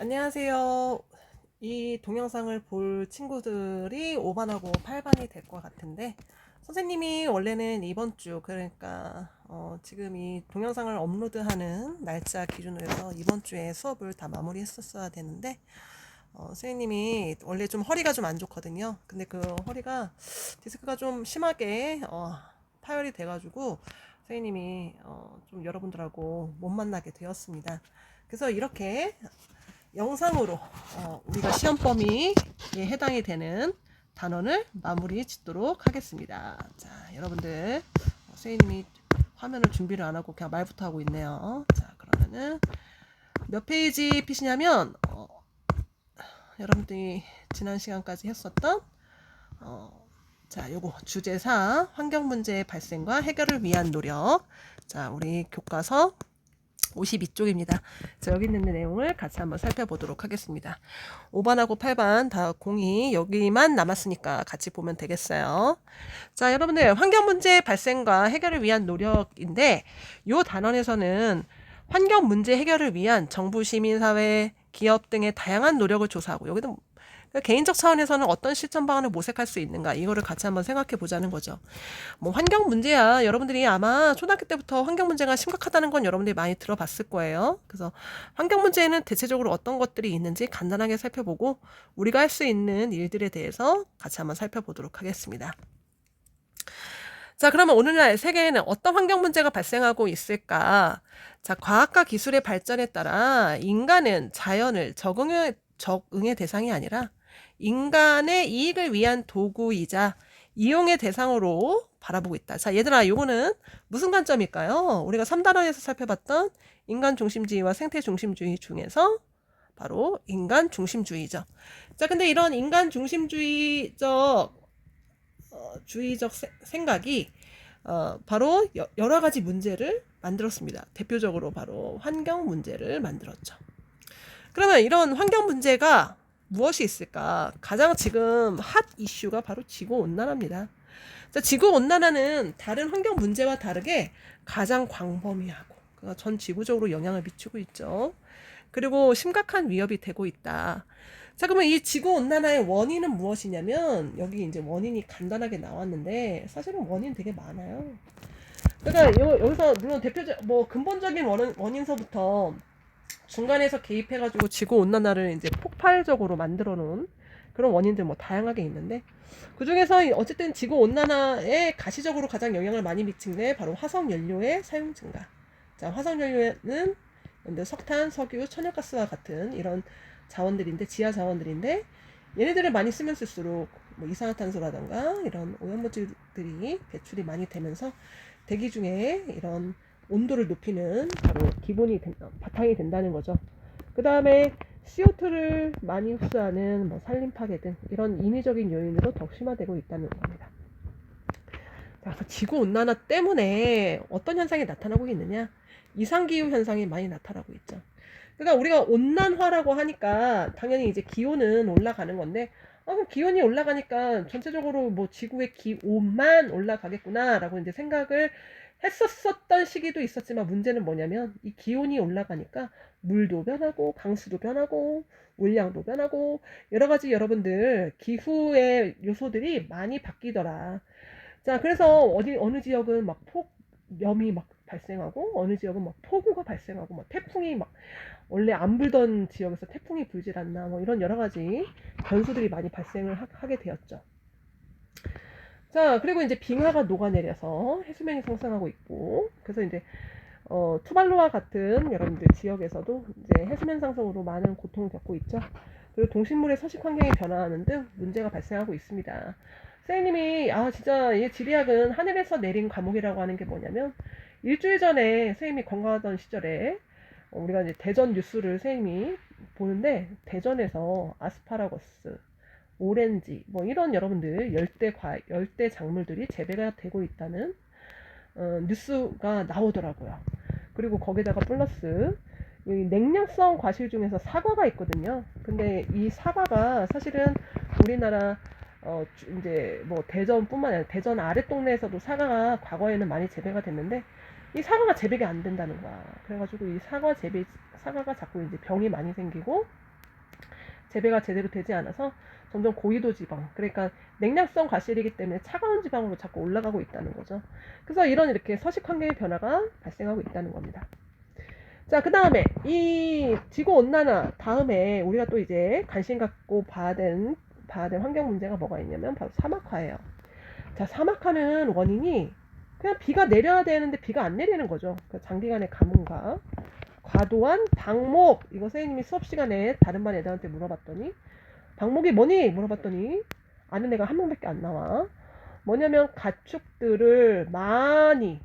안녕하세요. 이 동영상을 볼 친구들이 5반하고 8반이 될 것 같은데, 선생님이 원래는 이번 주, 그러니까 지금 이 동영상을 업로드하는 날짜 기준으로 해서 이번 주에 수업을 다 마무리했었어야 되는데, 선생님이 원래 좀 허리가 좀 안 좋거든요. 근데 그 허리가 디스크가 좀 심하게 파열이 돼가지고 선생님이 좀 여러분들하고 못 만나게 되었습니다. 그래서 이렇게 영상으로 우리가 시험 범위에 해당이 되는 단원을 마무리 짓도록 하겠습니다. 자, 여러분들 선생님이 화면을 준비를 안 하고 그냥 말부터 하고 있네요. 자, 그러면은 몇 페이지 피시냐면 여러분들이 지난 시간까지 했었던 자, 요거 주제사 환경문제의 발생과 해결을 위한 노력. 자, 우리 교과서 52쪽입니다. 자, 여기 있는 내용을 같이 한번 살펴보도록 하겠습니다. 5반하고 8반 다 공이 여기만 남았으니까 같이 보면 되겠어요. 자, 여러분들 환경문제 발생과 해결을 위한 노력인데 이 단원에서는 환경문제 해결을 위한 정부, 시민사회, 기업 등의 다양한 노력을 조사하고 여기도 개인적 차원에서는 어떤 실천 방안을 모색할 수 있는가 이거를 같이 한번 생각해 보자는 거죠. 뭐 환경 문제야 여러분들이 아마 초등학교 때부터 환경 문제가 심각하다는 건 여러분들이 많이 들어봤을 거예요. 그래서 환경 문제에는 대체적으로 어떤 것들이 있는지 간단하게 살펴보고 우리가 할 수 있는 일들에 대해서 같이 한번 살펴보도록 하겠습니다. 자, 그러면 오늘날 세계에는 어떤 환경 문제가 발생하고 있을까? 자, 과학과 기술의 발전에 따라 인간은 자연을 적응의 대상이 아니라 인간의 이익을 위한 도구이자 이용의 대상으로 바라보고 있다. 자, 얘들아, 요거는 무슨 관점일까요? 우리가 3단원에서 살펴봤던 인간 중심주의와 생태 중심주의 중에서 바로 인간 중심주의죠. 자, 근데 이런 인간 중심주의적 생각이 바로 여러 가지 문제를 만들었습니다. 대표적으로 바로 환경 문제를 만들었죠. 그러면 이런 환경 문제가 무엇이 있을까? 가장 지금 핫 이슈가 바로 지구온난화입니다. 자, 지구온난화는 다른 환경 문제와 다르게 가장 광범위하고 전 지구적으로 영향을 미치고 있죠. 그리고 심각한 위협이 되고 있다. 자, 그러면 이 지구온난화의 원인은 무엇이냐면 여기 이제 원인이 간단하게 나왔는데 사실은 원인 되게 많아요. 그러니까 여기서 물론 대표적 근본적인 원인서부터 중간에서 개입해가지고 지구온난화를 이제 폭발적으로 만들어 놓은 그런 원인들 다양하게 있는데 그 중에서 어쨌든 지구온난화에 가시적으로 가장 영향을 많이 미친 게 바로 화석연료의 사용 증가. 자, 화석연료는 석탄, 석유, 천연가스와 같은 이런 자원들인데 지하 자원들인데 얘네들을 많이 쓰면 쓸수록 이산화탄소라던가 이런 오염물질들이 배출이 많이 되면서 대기 중에 이런 온도를 높이는 바로 바탕이 된다는 거죠. 그 다음에 CO2를 많이 흡수하는 산림 파괴 등 이런 인위적인 요인으로 더욱 심화되고 있다는 겁니다. 자, 지구 온난화 때문에 어떤 현상이 나타나고 있느냐? 이상기후 현상이 많이 나타나고 있죠. 그러니까 우리가 온난화라고 하니까 당연히 이제 기온은 올라가는 건데 그럼 기온이 올라가니까 전체적으로 지구의 기온만 올라가겠구나라고 이제 생각을 했었던 시기도 있었지만 문제는 뭐냐면 이 기온이 올라가니까 물도 변하고 강수도 변하고 물량도 변하고 여러 가지 여러분들 기후의 요소들이 많이 바뀌더라. 자, 그래서 어느 지역은 폭염이 발생하고 어느 지역은 폭우가 발생하고 태풍이 원래 안 불던 지역에서 태풍이 불질 않나 이런 여러 가지 변수들이 많이 발생을 하게 되었죠. 자, 그리고 이제 빙하가 녹아내려서 해수면이 상승하고 있고 그래서 이제 투발루와 같은 여러분들 지역에서도 이제 해수면 상승으로 많은 고통을 겪고 있죠. 그리고 동식물의 서식 환경이 변화하는 등 문제가 발생하고 있습니다. 선생님이 진짜 이 지리학은 하늘에서 내린 과목이라고 하는 게 뭐냐면 일주일 전에 선생님이 건강하던 시절에 우리가 이제 대전 뉴스를 선생님이 보는데 대전에서 아스파라거스, 오렌지 이런 여러분들 열대 작물들이 재배가 되고 있다는 뉴스가 나오더라고요. 그리고 거기다가 플러스 이 냉량성 과실 중에서 사과가 있거든요. 근데 이 사과가 사실은 우리나라 이제 대전뿐만 아니라 대전 아랫동네에서도 사과가 과거에는 많이 재배가 됐는데 이 사과가 재배가 안 된다는 거야. 그래가지고 이 사과가 자꾸 이제 병이 많이 생기고 재배가 제대로 되지 않아서 점점 고위도 지방, 그러니까 냉량성 과실이기 때문에 차가운 지방으로 자꾸 올라가고 있다는 거죠. 그래서 이렇게 서식 환경의 변화가 발생하고 있다는 겁니다. 자, 그 다음에 이 지구 온난화 다음에 우리가 또 이제 관심 갖고 봐야 될 환경 문제가 뭐가 있냐면 바로 사막화예요. 자, 사막화는 원인이 그냥 비가 내려야 되는데 비가 안 내리는 거죠. 그 장기간의 가뭄과 과도한 방목. 이거 선생님이 수업 시간에 다른 반 애들한테 물어봤더니 방목이 뭐니? 물어봤더니 아는 애가 한 명밖에 안 나와. 뭐냐면 가축들을 많이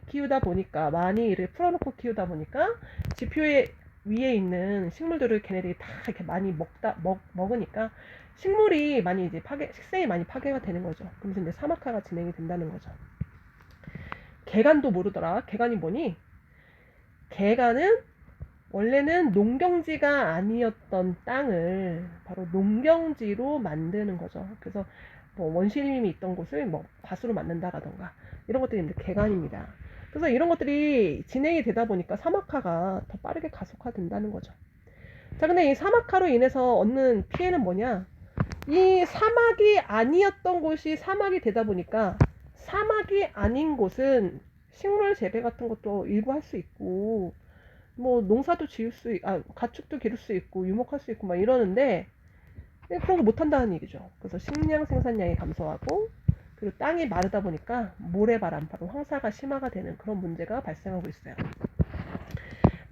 키우다 보니까, 많이 이를 풀어놓고 키우다 보니까 지표 위에 있는 식물들을 걔네들이 다 이렇게 많이 먹으니까 식물이 많이 이제 식생이 많이 파괴가 되는 거죠. 그러면서 이제 사막화가 진행이 된다는 거죠. 개간도 모르더라. 개간이 뭐니? 개간은 원래는 농경지가 아니었던 땅을 바로 농경지로 만드는 거죠. 그래서 뭐 원시림이 있던 곳을 뭐 밭으로 만든다라던가 이런 것들이 이제 개간입니다. 그래서 이런 것들이 진행이 되다 보니까 사막화가 더 빠르게 가속화된다는 거죠. 자, 근데 이 사막화로 인해서 얻는 피해는 뭐냐? 이 사막이 아니었던 곳이 사막이 되다 보니까 사막이 아닌 곳은 식물 재배 같은 것도 일부 할 수 있고 뭐 농사도 지을 수 가축도 기를 수 있고 유목할 수 있고 막 이러는데 그런 거 못한다는 얘기죠. 그래서 식량 생산량이 감소하고 그리고 땅이 마르다 보니까 모래바람, 바로 황사가 심화가 되는 그런 문제가 발생하고 있어요.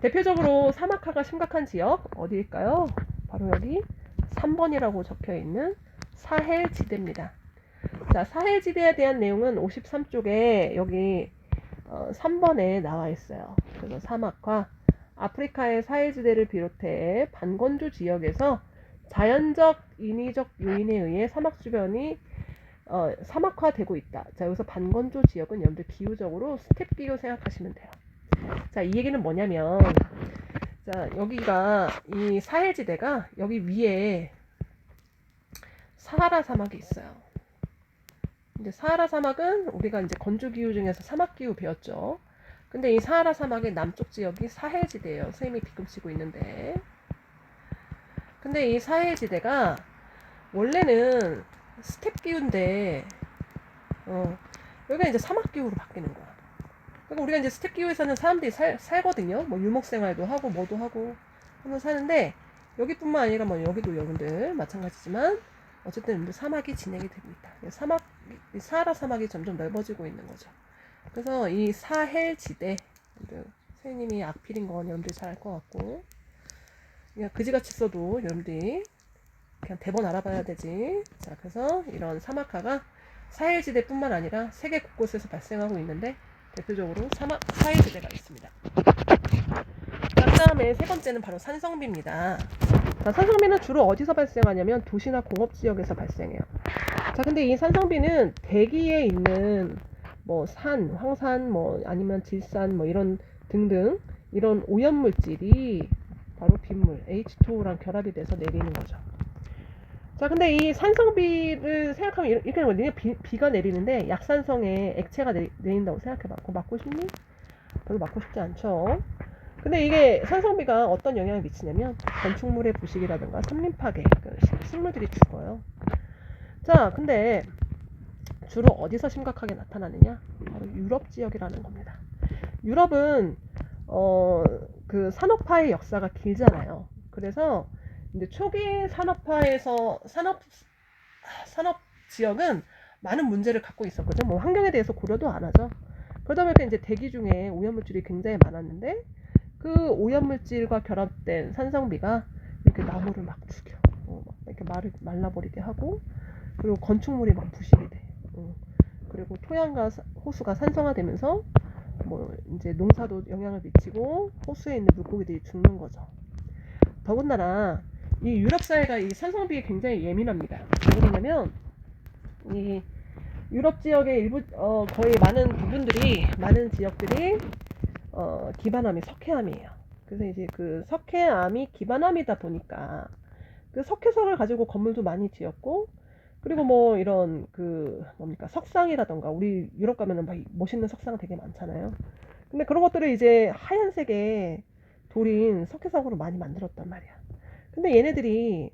대표적으로 사막화가 심각한 지역 어디일까요? 바로 여기 3번이라고 적혀있는 사헬지대입니다. 자, 사헬지대에 대한 내용은 53쪽에 여기 3번에 나와 있어요. 그래서 사막화, 아프리카의 사헬지대를 비롯해 반건조 지역에서 자연적, 인위적 요인에 의해 사막 주변이 사막화되고 있다. 자, 여기서 반건조 지역은 여러분들 기후적으로 스텝 기후 생각하시면 돼요. 자, 이 얘기는 뭐냐면, 자, 여기가 이 사헬지대가 여기 위에 사하라 사막이 있어요. 이제 사하라 사막은 우리가 이제 건조 기후 중에서 사막 기후 배웠죠. 근데 이 사하라 사막의 남쪽 지역이 사헬지대예요. 선생님이 뒤꿈치고 있는데. 근데 이 사헬지대가 원래는 스텝 기후인데 여기가 이제 사막 기후로 바뀌는 거야. 그러니까 우리가 이제 스텝 기후에서는 사람들이 살거든요. 뭐 유목 생활도 하고 뭐도 하고 하면 사는데 여기뿐만 아니라 뭐 여기도 여러분들 마찬가지지만 어쨌든 여러분들 사막이 진행이 됩니다. 사하라 사막이 점점 넓어지고 있는 거죠. 그래서 이 사헬지대, 선생님이 악필인 건 여러분들이 잘 알 것 같고 그냥 그지같이 써도 여러분들이 그냥 대본 알아봐야 되지. 자, 그래서 이런 사막화가 사헬지대뿐만 아니라 세계 곳곳에서 발생하고 있는데 대표적으로 사헬지대가 있습니다. 자, 그 다음에 세 번째는 바로 산성비입니다. 자, 산성비는 주로 어디서 발생하냐면 도시나 공업지역에서 발생해요. 자, 근데 이 산성비는 대기에 있는 뭐 황산, 뭐 아니면 질산, 뭐 이런 등등 이런 오염물질이 바로 빗물 H2O랑 결합이 돼서 내리는 거죠. 자, 근데 이 산성비를 생각하면 이렇게 되는 거예요. 비가 내리는데 약산성의 액체가 내린다고 생각해봐. 그거 맞고 싶니? 별로 맞고 싶지 않죠. 근데 이게 산성비가 어떤 영향을 미치냐면 건축물의 부식이라든가森林 파괴, 식물들이 죽어요. 자, 근데 주로 어디서 심각하게 나타나느냐? 바로 유럽 지역이라는 겁니다. 유럽은 그 산업화의 역사가 길잖아요. 그래서 이제 초기 산업 지역은 많은 문제를 갖고 있었거든요. 뭐 환경에 대해서 고려도 안 하죠. 그러다 보니까 이제 대기 중에 오염물질이 굉장히 많았는데 그 오염물질과 결합된 산성비가 이렇게 나무를 막 죽여, 이렇게 말라버리게 하고 그리고 건축물이 막 부식이 돼. 그리고 토양과 호수가 산성화되면서 뭐 이제 농사도 영향을 미치고 호수에 있는 물고기들이 죽는 거죠. 더군다나 이 유럽 사회가 이 산성비에 굉장히 예민합니다. 왜 그러냐면 이 유럽 지역의 일부 거의 많은 지역들이 기반암이 석회암이에요. 그래서 이제 그 석회암이 기반암이다 보니까 그 석회석을 가지고 건물도 많이 지었고 그리고 뭐 이런 그 석상이라던가 우리 유럽 가면은 막 멋있는 석상 되게 많잖아요. 근데 그런 것들을 이제 하얀색의 돌인 석회석으로 많이 만들었단 말이야. 근데 얘네들이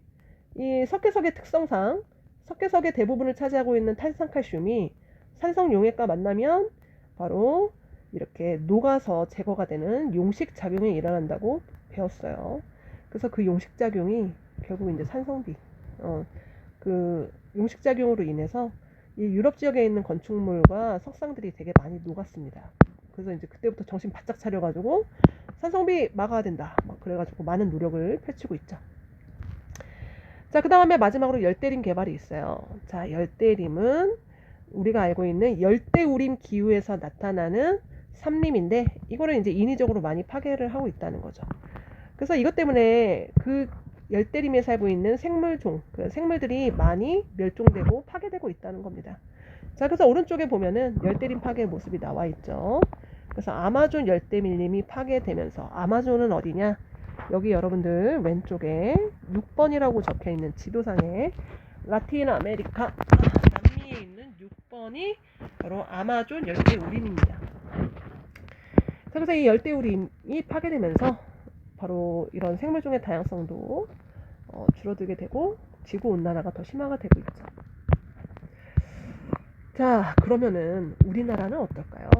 이 석회석의 특성상 석회석의 대부분을 차지하고 있는 탄산칼슘이 산성용액과 만나면 바로 이렇게 녹아서 제거가 되는 용식작용이 일어난다고 배웠어요. 그래서 그 용식작용이 결국 이제 산성비, 그 용식작용으로 인해서 이 유럽 지역에 있는 건축물과 석상들이 되게 많이 녹았습니다. 그래서 이제 그때부터 정신 바짝 차려가지고 산성비 막아야 된다. 막 그래가지고 많은 노력을 펼치고 있죠. 자, 그 다음에 마지막으로 열대림 개발이 있어요. 자, 열대림은 우리가 알고 있는 열대우림 기후에서 나타나는 삼림인데 이거를 이제 인위적으로 많이 파괴를 하고 있다는 거죠. 그래서 이것 때문에 그 열대림에 살고 있는 생물종, 그 생물들이 많이 멸종되고 파괴되고 있다는 겁니다. 자, 그래서 오른쪽에 보면은 열대림 파괴 모습이 나와 있죠. 그래서 아마존 열대밀림이 파괴되면서 아마존은 어디냐? 여기 여러분들 왼쪽에 6번이라고 적혀 있는 지도상에 라틴 아메리카 남미에 있는 6번이 바로 아마존 열대우림입니다. 그래서 이 열대우림이 파괴되면서 바로 이런 생물종의 다양성도 줄어들게 되고 지구온난화가 더 심화가 되고 있죠. 자, 그러면은 우리나라는 어떨까요?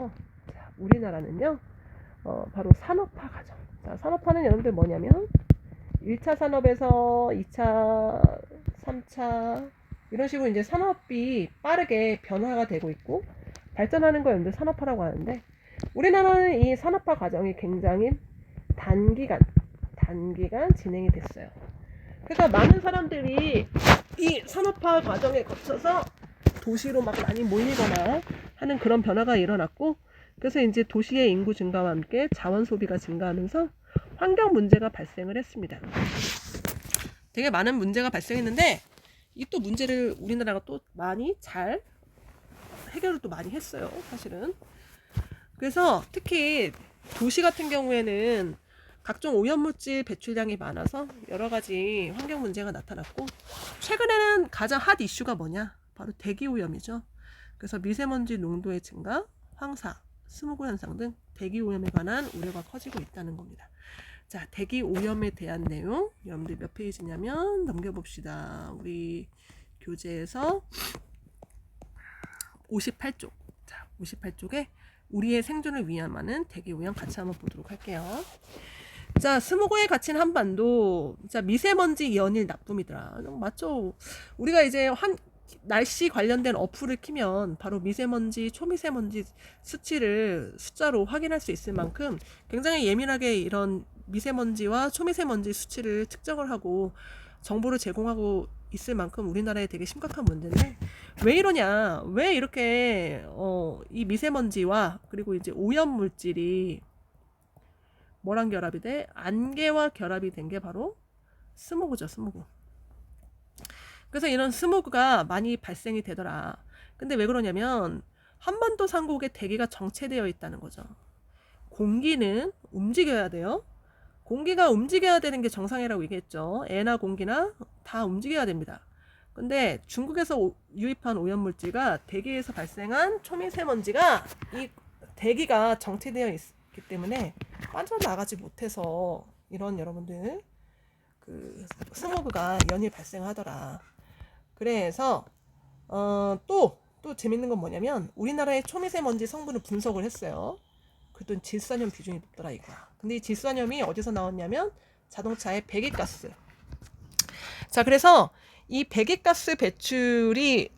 자, 우리나라는요 바로 산업화 과정. 자, 산업화는 여러분들 뭐냐면 1차 산업에서 2차, 3차 이런 식으로 이제 산업이 빠르게 변화가 되고 있고 발전하는 걸 여러분들 산업화라고 하는데 우리나라는 이 산업화 과정이 굉장히 단기간 진행이 됐어요. 그러니까 많은 사람들이 이 산업화 과정에 거쳐서 도시로 막 많이 몰리거나 하는 그런 변화가 일어났고 그래서 이제 도시의 인구 증가와 함께 자원 소비가 증가하면서 환경 문제가 발생을 했습니다. 되게 많은 문제가 발생했는데 이 또 문제를 우리나라가 또 많이 잘 해결을 또 많이 했어요, 사실은. 그래서 특히 도시 같은 경우에는 각종 오염물질 배출량이 많아서 여러 가지 환경 문제가 나타났고 최근에는 가장 핫 이슈가 뭐냐? 바로 대기오염이죠. 그래서 미세먼지 농도의 증가, 황사, 스모그 현상 등 대기오염에 관한 우려가 커지고 있다는 겁니다. 자, 대기오염에 대한 내용 여러분들 몇 페이지냐면 넘겨봅시다. 우리 교재에서 58쪽. 자, 58쪽에 우리의 생존을 위함하는 대기오염 같이 한번 보도록 할게요. 자, 스모그에 갇힌 한반도. 자, 미세먼지 연일 나쁨이더라. 맞죠? 우리가 이제 날씨 관련된 어플을 키면 바로 미세먼지, 초미세먼지 수치를 숫자로 확인할 수 있을 만큼 굉장히 예민하게 이런 미세먼지와 초미세먼지 수치를 측정을 하고 정보를 제공하고 있을 만큼 우리나라에 되게 심각한 문제인데 왜 이러냐? 왜 이렇게 이 미세먼지와 그리고 이제 오염 물질이 뭐랑 결합이 돼? 안개와 결합이 된 게 바로 스모그죠, 스모그. 그래서 이런 스모그가 많이 발생이 되더라. 근데 왜 그러냐면 한반도 상공에 대기가 정체되어 있다는 거죠. 공기는 움직여야 돼요. 공기가 움직여야 되는 게 정상이라고 얘기했죠. 애나 공기나 다 움직여야 됩니다. 근데 중국에서 유입한 오염물질과 대기에서 발생한 초미세먼지가 이 대기가 정체되어 있기 때문에 빠져나가지 못해서 이런 여러분들 그 스모그가 연일 발생하더라. 그래서 또 재밌는 건 뭐냐면 우리나라의 초미세먼지 성분을 분석을 했어요. 그랬더니 질산염 비중이 높더라 이거야. 근데 이 질산염이 어디서 나왔냐면 자동차의 배기가스. 자, 그래서 이 배기가스 배출을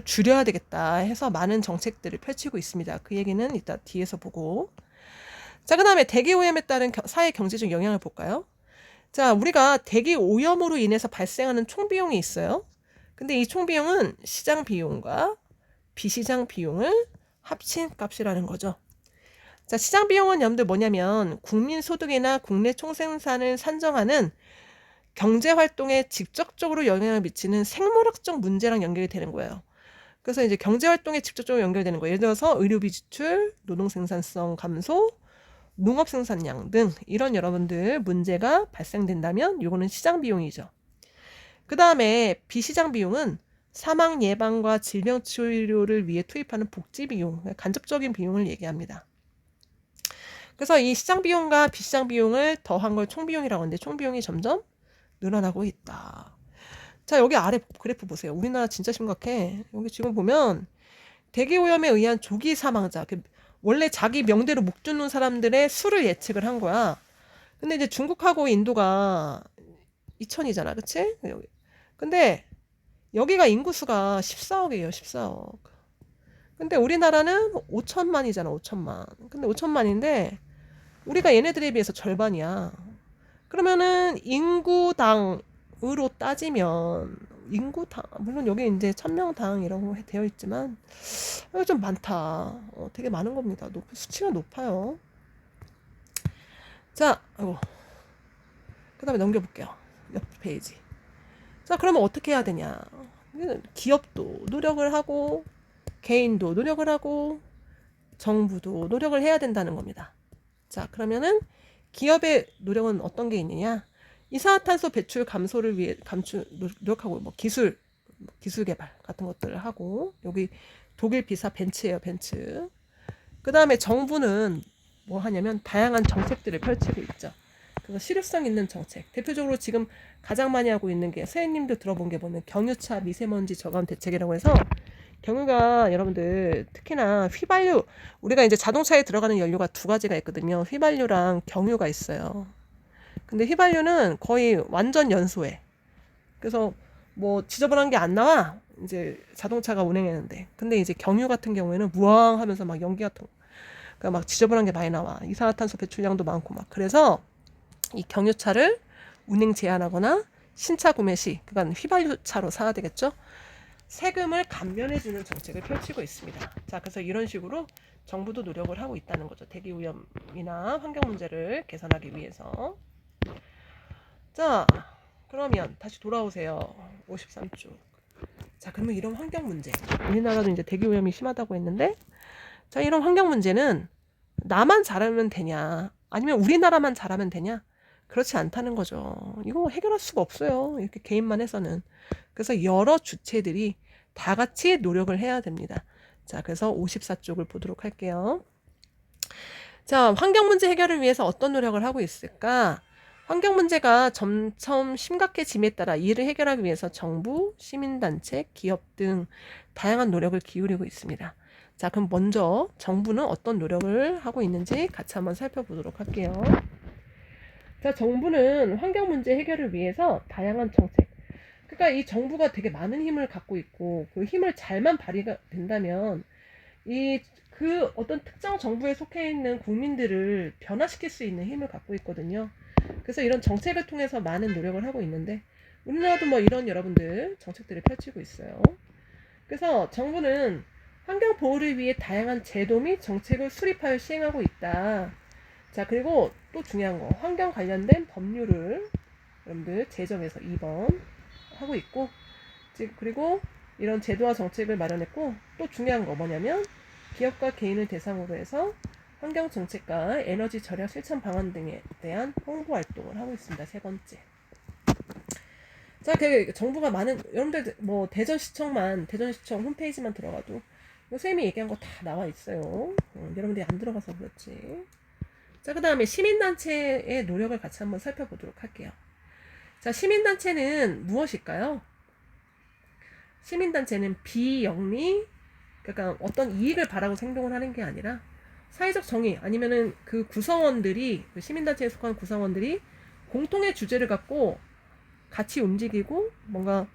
줄여야 되겠다 해서 많은 정책들을 펼치고 있습니다. 그 얘기는 이따 뒤에서 보고. 자, 그 다음에 대기 오염에 따른 사회 경제적 영향을 볼까요? 자, 우리가 대기 오염으로 인해서 발생하는 총비용이 있어요. 근데 이 총비용은 시장 비용과 비시장 비용을 합친 값이라는 거죠. 자, 시장 비용은 여러분들 뭐냐면 국민 소득이나 국내 총생산을 산정하는 경제 활동에 직접적으로 영향을 미치는 생물학적 문제랑 연결이 되는 거예요. 그래서 이제 경제 활동에 직접적으로 연결되는 거예요. 예를 들어서 의료비 지출, 노동 생산성 감소, 농업 생산량 등 이런 여러분들 문제가 발생된다면 이거는 시장 비용이죠. 그 다음에 비시장 비용은 사망 예방과 질병 치료를 위해 투입하는 복지 비용, 간접적인 비용을 얘기합니다. 그래서 이 시장 비용과 비시장 비용을 더한 걸 총비용이라고 하는데 총비용이 점점 늘어나고 있다. 자, 여기 아래 그래프 보세요. 우리나라 진짜 심각해. 여기 지금 보면 대기오염에 의한 조기 사망자, 원래 자기 명대로 목 죽는 사람들의 수를 예측을 한 거야. 근데 이제 중국하고 인도가 2000이잖아, 그치? 근데 여기가 인구수가 14억이에요, 14억. 근데 우리나라는 5천만이잖아, 5천만. 근데 5천만인데 우리가 얘네들에 비해서 절반이야. 그러면은 인구당으로 따지면 인구당, 물론 여기 이제 1000명당 이라고 되어 있지만 이거 좀 많다. 되게 많은 겁니다. 수치가 높아요. 자, 그 다음에 넘겨볼게요. 옆 페이지. 자, 그러면 어떻게 해야 되냐? 기업도 노력을 하고 개인도 노력을 하고 정부도 노력을 해야 된다는 겁니다. 자, 그러면은 기업의 노력은 어떤 게 있느냐? 이산화탄소 배출 감소를 위해 노력하고 뭐 기술 개발 같은 것들을 하고, 여기 독일 비사 벤츠예요, 벤츠. 그 다음에 정부는 뭐 하냐면 다양한 정책들을 펼치고 있죠. 그래서 실효성 있는 정책. 대표적으로 지금 가장 많이 하고 있는 게 선생님도 들어본 게 뭐냐면 경유차 미세먼지 저감 대책이라고 해서, 경유가 여러분들 특히나 휘발유, 우리가 이제 자동차에 들어가는 연료가 두 가지가 있거든요. 휘발유랑 경유가 있어요. 근데 휘발유는 거의 완전 연소해. 그래서 뭐 지저분한 게 안 나와. 이제 자동차가 운행했는데. 근데 이제 경유 같은 경우에는 무왕 하면서 막 연기 같은 거, 그러니까 막 지저분한 게 많이 나와. 이산화탄소 배출량도 많고 막. 그래서 이 경유차를 운행 제한하거나 신차 구매 시, 그러니까 휘발유차로 사야 되겠죠. 세금을 감면해주는 정책을 펼치고 있습니다. 자, 그래서 이런 식으로 정부도 노력을 하고 있다는 거죠. 대기오염이나 환경 문제를 개선하기 위해서. 자, 그러면 다시 돌아오세요. 53쪽. 자, 그러면 이런 환경 문제. 우리나라도 이제 대기오염이 심하다고 했는데, 자, 이런 환경 문제는 나만 잘하면 되냐? 아니면 우리나라만 잘하면 되냐? 그렇지 않다는 거죠. 이거 해결할 수가 없어요. 이렇게 개인만 해서는. 그래서 여러 주체들이 다 같이 노력을 해야 됩니다. 자, 그래서 54쪽을 보도록 할게요. 자, 환경 문제 해결을 위해서 어떤 노력을 하고 있을까? 환경 문제가 점점 심각해짐에 따라 이를 해결하기 위해서 정부, 시민단체, 기업 등 다양한 노력을 기울이고 있습니다. 자, 그럼 먼저 정부는 어떤 노력을 하고 있는지 같이 한번 살펴보도록 할게요. 자, 정부는 환경 문제 해결을 위해서 다양한 정책, 그러니까 이 정부가 되게 많은 힘을 갖고 있고, 그 힘을 잘만 발휘가 된다면 그 어떤 특정 정부에 속해 있는 국민들을 변화시킬 수 있는 힘을 갖고 있거든요. 그래서 이런 정책을 통해서 많은 노력을 하고 있는데, 우리나라도 뭐 이런 여러분들 정책들을 펼치고 있어요. 그래서 정부는 환경 보호를 위해 다양한 제도 및 정책을 수립하여 시행하고 있다. 자, 그리고 또 중요한 거, 환경 관련된 법률을 여러분들 제정해서 2번 하고 있고, 그리고 이런 제도와 정책을 마련했고, 또 중요한 거 뭐냐면 기업과 개인을 대상으로 해서 환경 정책과 에너지 절약 실천 방안 등에 대한 홍보 활동을 하고 있습니다. 세 번째. 자, 정부가 많은, 여러분들 뭐 대전시청 홈페이지만 들어가도 선생님이 얘기한 거 다 나와 있어요. 여러분들이 안 들어가서 그렇지. 자, 그 다음에 시민단체의 노력을 같이 한번 살펴보도록 할게요. 자, 시민단체는 무엇일까요? 시민단체는 비영리, 그러니까 어떤 이익을 바라고 행동을 하는 게 아니라 사회적 정의, 아니면은 그 구성원들이, 그 시민단체에 속한 구성원들이 공통의 주제를 갖고 같이 움직이고 뭔가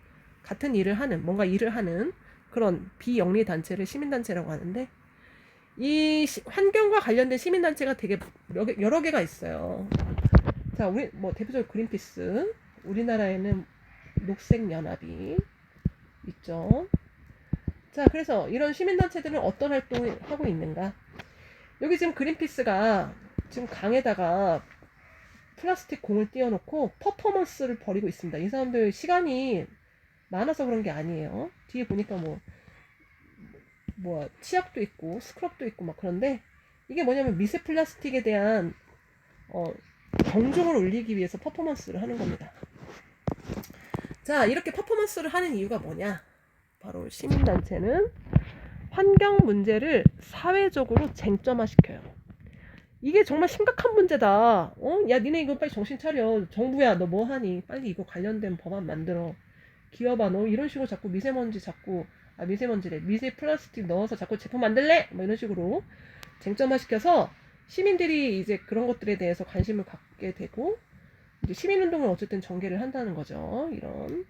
같은 일을 하는, 뭔가 일을 하는 그런 비영리 단체를 시민단체라고 하는데, 이 환경과 관련된 시민단체가 되게 여러 개가 있어요. 자, 우리 뭐 대표적으로 그린피스, 우리나라에는 녹색연합이 있죠. 자, 그래서 이런 시민단체들은 어떤 활동을 하고 있는가? 여기 지금 그린피스가 지금 강에다가 플라스틱 공을 띄워놓고 퍼포먼스를 벌이고 있습니다. 이 사람들 시간이 많아서 그런 게 아니에요. 뒤에 보니까 뭐 치약도 있고 스크럽도 있고 막 그런데, 이게 뭐냐면 미세 플라스틱에 대한 경종을 울리기 위해서 퍼포먼스를 하는 겁니다. 자, 이렇게 퍼포먼스를 하는 이유가 뭐냐? 바로 시민단체는 환경 문제를 사회적으로 쟁점화시켜요. 이게 정말 심각한 문제다. 야, 니네 이거 빨리 정신 차려. 정부야, 너 뭐 하니? 빨리 이거 관련된 법안 만들어. 기업아, 너 이런 식으로 자꾸 미세먼지래. 미세 플라스틱 넣어서 자꾸 제품 만들래? 뭐 이런 식으로 쟁점화 시켜서 시민들이 이제 그런 것들에 대해서 관심을 갖게 되고, 이제 시민운동을 어쨌든 전개를 한다는 거죠. 이런.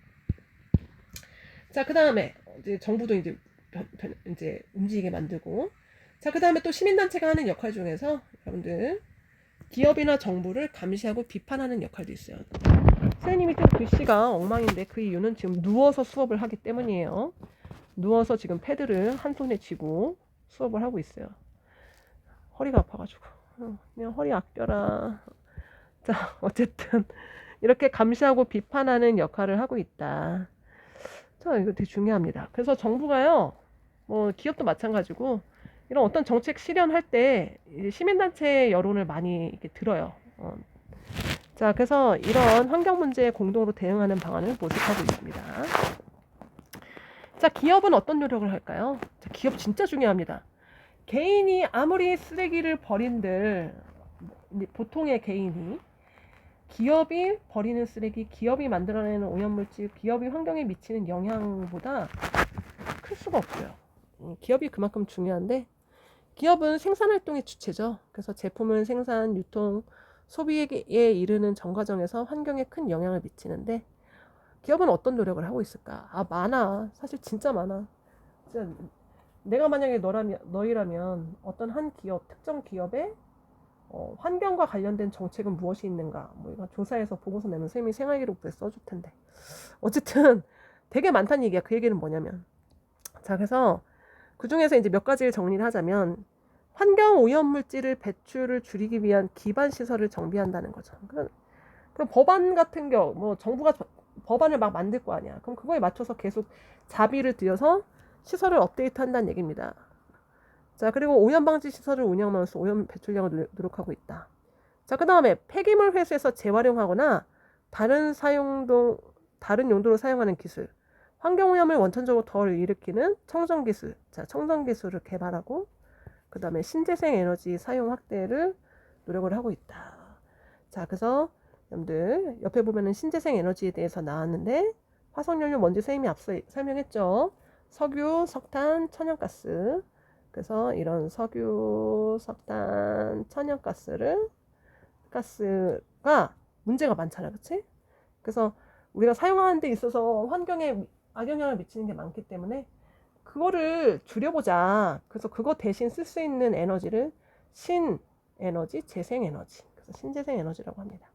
자, 그 다음에 이제 정부도 이제 움직이게 만들고, 자, 그 다음에 또 시민단체가 하는 역할 중에서 여러분들 기업이나 정부를 감시하고 비판하는 역할도 있어요. 선생님이 좀 글씨가 엉망인데 그 이유는 지금 누워서 수업을 하기 때문이에요. 누워서 지금 패드를 한 손에 쥐고 수업을 하고 있어요. 허리가 아파가지고. 그냥 허리 아껴라. 자, 어쨌든 이렇게 감시하고 비판하는 역할을 하고 있다. 자, 이거 되게 중요합니다. 그래서 정부가요, 뭐 기업도 마찬가지고 이런 어떤 정책 실현할 때 시민단체 여론을 많이 이렇게 들어요. 자, 그래서 이런 환경 문제에 공동으로 대응하는 방안을 모색하고 있습니다. 자, 기업은 어떤 노력을 할까요? 자, 기업 진짜 중요합니다. 개인이 아무리 쓰레기를 버린들, 보통의 개인이 기업이 버리는 쓰레기, 기업이 만들어내는 오염물질, 기업이 환경에 미치는 영향보다 클 수가 없어요. 기업이 그만큼 중요한데, 기업은 생산활동의 주체죠. 그래서 제품을 생산, 유통, 소비에 이르는 전 과정에서 환경에 큰 영향을 미치는데, 기업은 어떤 노력을 하고 있을까? 많아. 사실 진짜 많아. 진짜 내가 만약에 너희라면 어떤 한 기업, 특정 기업의 환경과 관련된 정책은 무엇이 있는가? 뭐 이거 조사해서 보고서 내면 선생님이 생활기록부에 써줄 텐데. 어쨌든 되게 많다는 얘기야. 그 얘기는 뭐냐면, 자, 그래서 그 중에서 이제 몇 가지를 정리를 하자면, 환경 오염물질을 배출을 줄이기 위한 기반 시설을 정비한다는 거죠. 그 법안 같은 뭐 정부가 법안을 막 만들 거 아니야. 그럼 그거에 맞춰서 계속 자비를 들여서 시설을 업데이트한다는 얘기입니다. 자, 그리고 오염 방지 시설을 운영하면서 오염 배출량을 노력하고 있다. 자, 그 다음에 폐기물 회수해서 재활용하거나 다른 용도로 사용하는 기술, 환경 오염을 원천적으로 덜 일으키는 청정 기술. 자, 청정 기술을 개발하고, 그 다음에 신재생 에너지 사용 확대를 노력을 하고 있다. 자, 그래서 여러분들 옆에 보면은 신재생 에너지에 대해서 나왔는데, 화석연료 먼지 선생님이 앞서 설명했죠. 석유, 석탄, 천연가스. 그래서 이런 석유, 석탄, 천연가스가 문제가 많잖아, 그치? 그래서 우리가 사용하는 데 있어서 환경에 악영향을 미치는 게 많기 때문에 그거를 줄여보자. 그래서 그거 대신 쓸 수 있는 에너지를 신에너지, 재생에너지, 그래서 신재생 에너지라고 합니다.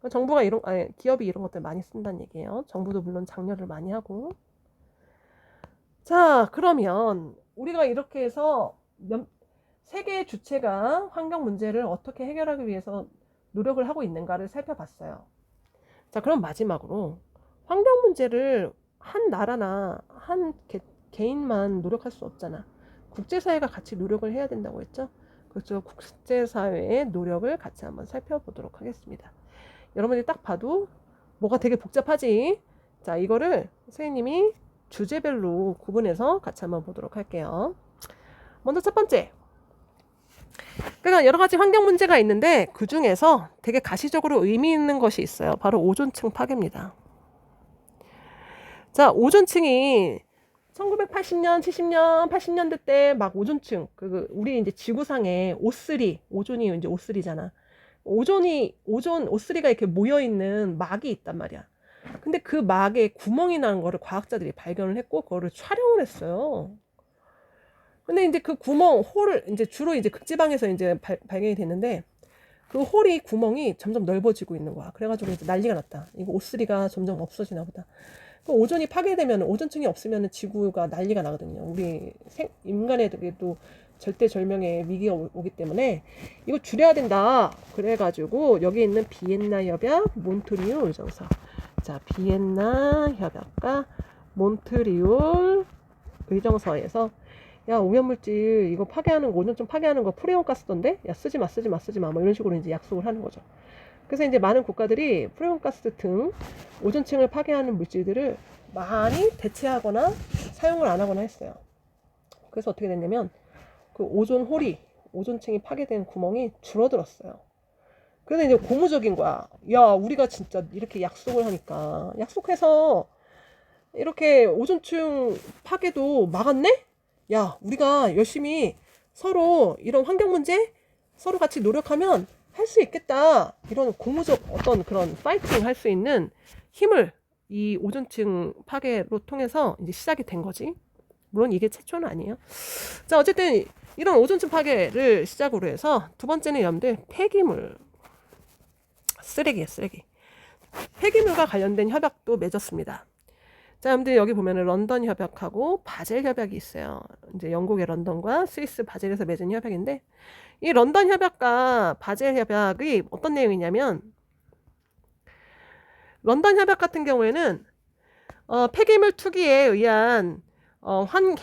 정부가 기업이 이런 것들 많이 쓴다는 얘기예요. 정부도 물론 장려를 많이 하고. 자, 그러면 우리가 이렇게 해서 세계의 주체가 환경 문제를 어떻게 해결하기 위해서 노력을 하고 있는가를 살펴봤어요. 자, 그럼 마지막으로 환경 문제를 한 나라나 한 개인만 노력할 수 없잖아. 국제사회가 같이 노력을 해야 된다고 했죠. 그렇죠. 국제사회의 노력을 같이 한번 살펴보도록 하겠습니다. 여러분들이 딱 봐도 뭐가 되게 복잡하지? 자, 이거를 선생님이 주제별로 구분해서 같이 한번 보도록 할게요. 먼저 첫 번째. 그러니까 여러 가지 환경 문제가 있는데 그 중에서 되게 가시적으로 의미 있는 것이 있어요. 바로 오존층 파괴입니다. 자, 오존층이 1980년, 70년, 80년대 때 막 오존층, 우리 이제 지구상에 오존이 이제 O3잖아. O3가 이렇게 모여있는 막이 있단 말이야. 근데 그 막에 구멍이 나는 거를 과학자들이 발견을 했고, 그거를 촬영을 했어요. 근데 이제 그 홀을, 이제 주로 이제 극지방에서 이제 발견이 됐는데, 그 구멍이 점점 넓어지고 있는 거야. 그래가지고 이제 난리가 났다. 이거 O3가 점점 없어지나 보다. 오존이 파괴되면, 오존층이 없으면 지구가 난리가 나거든요. 우리 인간에게도 절대절명의 위기가 오기 때문에 이거 줄여야 된다. 그래가지고 여기 있는 비엔나 협약, 몬트리올 의정서. 자, 비엔나 협약과 몬트리올 의정서에서 야, 오염물질 이거 오존층 파괴하는 거 프레온가스던데? 야, 쓰지 마. 뭐 이런 식으로 이제 약속을 하는 거죠. 그래서 이제 많은 국가들이 프레온가스 등 오존층을 파괴하는 물질들을 많이 대체하거나 사용을 안 하거나 했어요. 그래서 어떻게 됐냐면 그 오존 홀이 오존층이 파괴된 구멍이 줄어들었어요. 그래서 이제 고무적인 거야. 야, 우리가 진짜 이렇게 약속을 하니까 약속해서 이렇게 오존층 파괴도 막았네? 야, 우리가 열심히 서로 이런 환경 문제 서로 같이 노력하면 할 수 있겠다. 이런 고무적 어떤 그런 파이팅 할 수 있는 힘을 이 오존층 파괴로 통해서 이제 시작이 된 거지. 물론 이게 최초는 아니에요. 자, 어쨌든 이런 오존층 파괴를 시작으로 해서 두 번째는 여러분들 폐기물, 쓰레기예요, 쓰레기. 폐기물과 관련된 협약도 맺었습니다. 자, 여러분들 여기 보면은 런던 협약하고 바젤 협약이 있어요. 이제 영국의 런던과 스위스 바젤에서 맺은 협약인데, 이 런던 협약과 바젤 협약이 어떤 내용이냐면, 런던 협약 같은 경우에는 폐기물 투기에 의한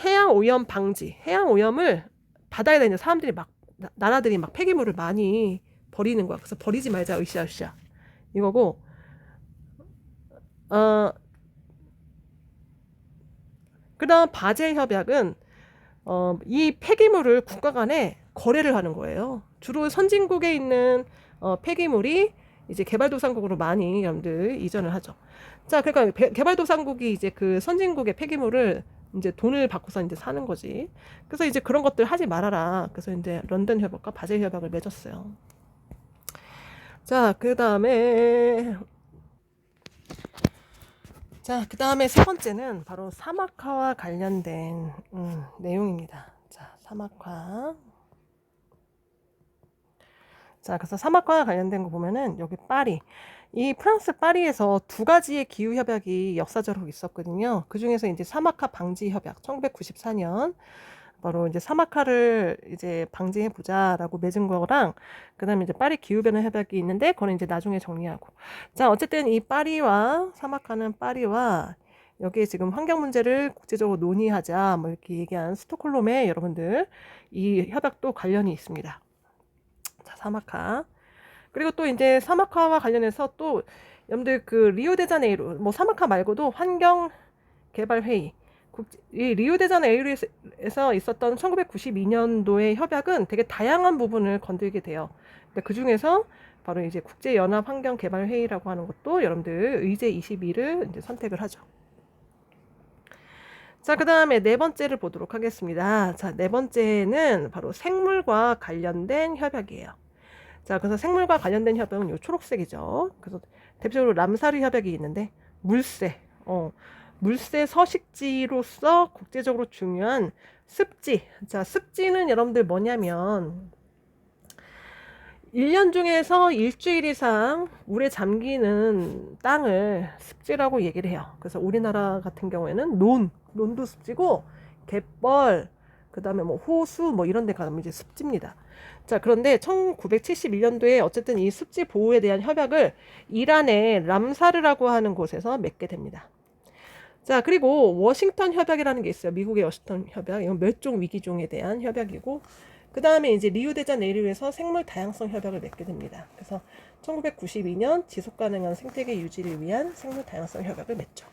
해양 오염 방지, 해양 오염을 바다에 다니는 사람들이 막 나라들이 막 폐기물을 많이 버리는 거야. 그래서 버리지 말자 으쌰으쌰 이거고, 그다음 바젤 협약은 이 폐기물을 국가 간에 거래를 하는 거예요. 주로 선진국에 있는 폐기물이 이제 개발도상국으로 많이 여러분들 이전을 하죠. 자, 그러니까 개발도상국이 이제 그 선진국의 폐기물을 이제 돈을 받고서 이제 사는 거지. 그래서 이제 그런 것들 하지 말아라. 그래서 이제 런던 협약과 바젤 협약을 맺었어요. 자, 그 다음에 세 번째는 바로 사막화와 관련된 내용입니다. 자, 사막화. 자, 그래서 사막화와 관련된 거 보면은 여기 파리. 이 프랑스 파리에서 두 가지의 기후 협약이 역사적으로 있었거든요. 그 중에서 이제 사막화 방지 협약 1994년 바로 이제 사막화를 이제 방지해 보자라고 맺은 거랑 그다음에 이제 파리 기후 변화 협약이 있는데 그거는 이제 나중에 정리하고. 자, 어쨌든 이 파리와 사막화는 파리와 여기에 지금 환경 문제를 국제적으로 논의하자 뭐 이렇게 얘기한 스톡홀름에 여러분들 이 협약도 관련이 있습니다. 자, 사막화. 그리고 또 이제 사막화와 관련해서 또 여러분들 그 리우데자네이루 뭐 사막화 말고도 환경 개발 회의 이 리우데자네이루에서 있었던 1992년도의 협약은 되게 다양한 부분을 건들게 돼요. 근데 그 중에서 바로 이제 국제연합 환경 개발 회의라고 하는 것도 여러분들 의제 22를 이제 선택을 하죠. 자, 그 다음에 네 번째를 보도록 하겠습니다. 자, 네 번째는 바로 생물과 관련된 협약이에요. 자, 그래서 생물과 관련된 협약은 요 초록색이죠. 그래서 대표적으로 람사르 협약이 있는데 물새 서식지로서 국제적으로 중요한 습지. 자, 습지는 여러분들 뭐냐면 1년 중에서 일주일 이상 물에 잠기는 땅을 습지라고 얘기를 해요. 그래서 우리나라 같은 경우에는 논도 습지고 갯벌, 그 다음에 뭐 호수 뭐 이런 데 가면 이제 습지입니다. 자, 그런데 1971년도에 어쨌든 이 습지 보호에 대한 협약을 이란의 람사르라고 하는 곳에서 맺게 됩니다. 자, 그리고 워싱턴 협약이라는 게 있어요. 미국의 워싱턴 협약. 이건 멸종 위기종에 대한 협약이고, 그 다음에 이제 리우데자네이루에서 생물 다양성 협약을 맺게 됩니다. 그래서 1992년 지속 가능한 생태계 유지를 위한 생물 다양성 협약을 맺죠.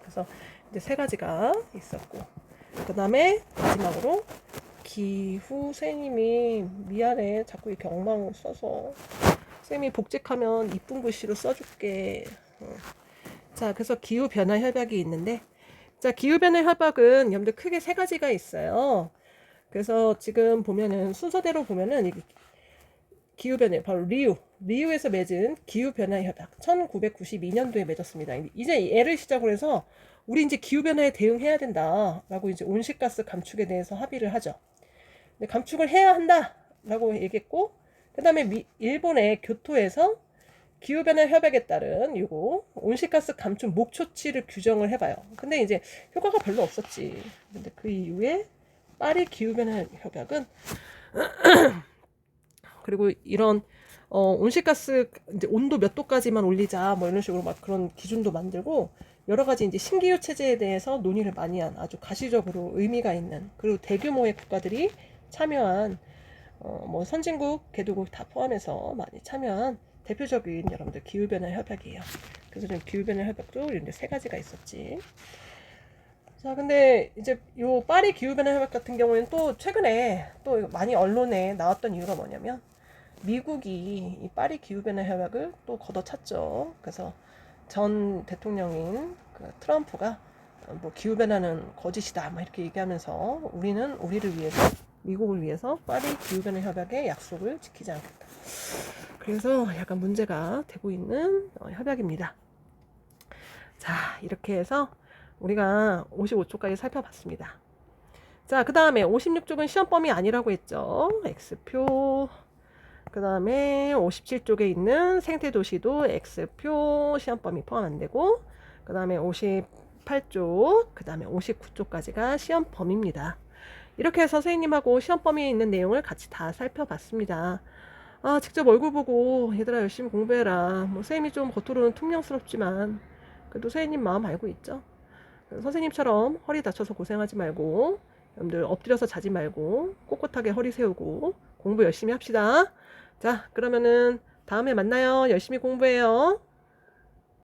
그래서 이제 세 가지가 있었고, 그 다음에 마지막으로 기후 선생님이 미안해 자꾸 이렇게 엉망을 써서 선생님이 복직하면 이쁜 글씨로 써줄게. 자, 그래서 기후변화 협약이 있는데, 자, 기후변화 협약은 여러분들 크게 세 가지가 있어요. 그래서 지금 보면은 순서대로 보면은 기후변화 바로 리우에서 맺은 기후변화 협약 1992년도에 맺었습니다. 이제 얘를 시작으로 해서 우리 이제 기후변화에 대응해야 된다라고 이제 온실가스 감축에 대해서 합의를 하죠. 근데 감축을 해야 한다라고 얘기했고, 그 다음에 일본의 교토에서 기후변화 협약에 따른 요거 온실가스 감축 목표치를 규정을 해봐요. 근데 이제 효과가 별로 없었지. 근데 그 이후에 파리 기후변화 협약은 그리고 이런 온실가스 이제 온도 몇 도까지만 올리자 뭐 이런 식으로 막 그런 기준도 만들고 여러 가지 이제 신기후 체제에 대해서 논의를 많이 한 아주 가시적으로 의미가 있는 그리고 대규모의 국가들이 참여한 뭐 선진국, 개도국 다 포함해서 많이 참여한 대표적인 여러분들 기후변화 협약이에요. 그래서 좀 기후변화 협약도 이런 세 가지가 있었지. 자, 근데 이제 요 파리 기후변화 협약 같은 경우에는 또 최근에 또 많이 언론에 나왔던 이유가 뭐냐면 미국이 이 파리 기후변화 협약을 또 걷어찼죠. 그래서 전 대통령인 그 트럼프가 뭐 기후변화는 거짓이다 막 이렇게 얘기하면서 우리는 우리를 위해서 미국을 위해서 파리 기후변화 협약의 약속을 지키지 않겠다. 그래서 약간 문제가 되고 있는 협약입니다. 자, 이렇게 해서 우리가 55쪽까지 살펴봤습니다. 자, 그 다음에 56쪽은 시험범위 아니라고 했죠. X표. 그 다음에 57쪽에 있는 생태도시도 X표 시험범위 포함 안 되고, 그 다음에 58쪽, 그 다음에 59쪽까지가 시험범위입니다. 이렇게 해서 선생님하고 시험범위에 있는 내용을 같이 다 살펴봤습니다. 아, 직접 얼굴 보고 얘들아 열심히 공부해라. 뭐 선생님이 좀 겉으로는 퉁명스럽지만 그래도 선생님 마음 알고 있죠. 선생님처럼 허리 다쳐서 고생하지 말고 여러분들 엎드려서 자지 말고 꼿꼿하게 허리 세우고 공부 열심히 합시다. 자, 그러면은 다음에 만나요. 열심히 공부해요.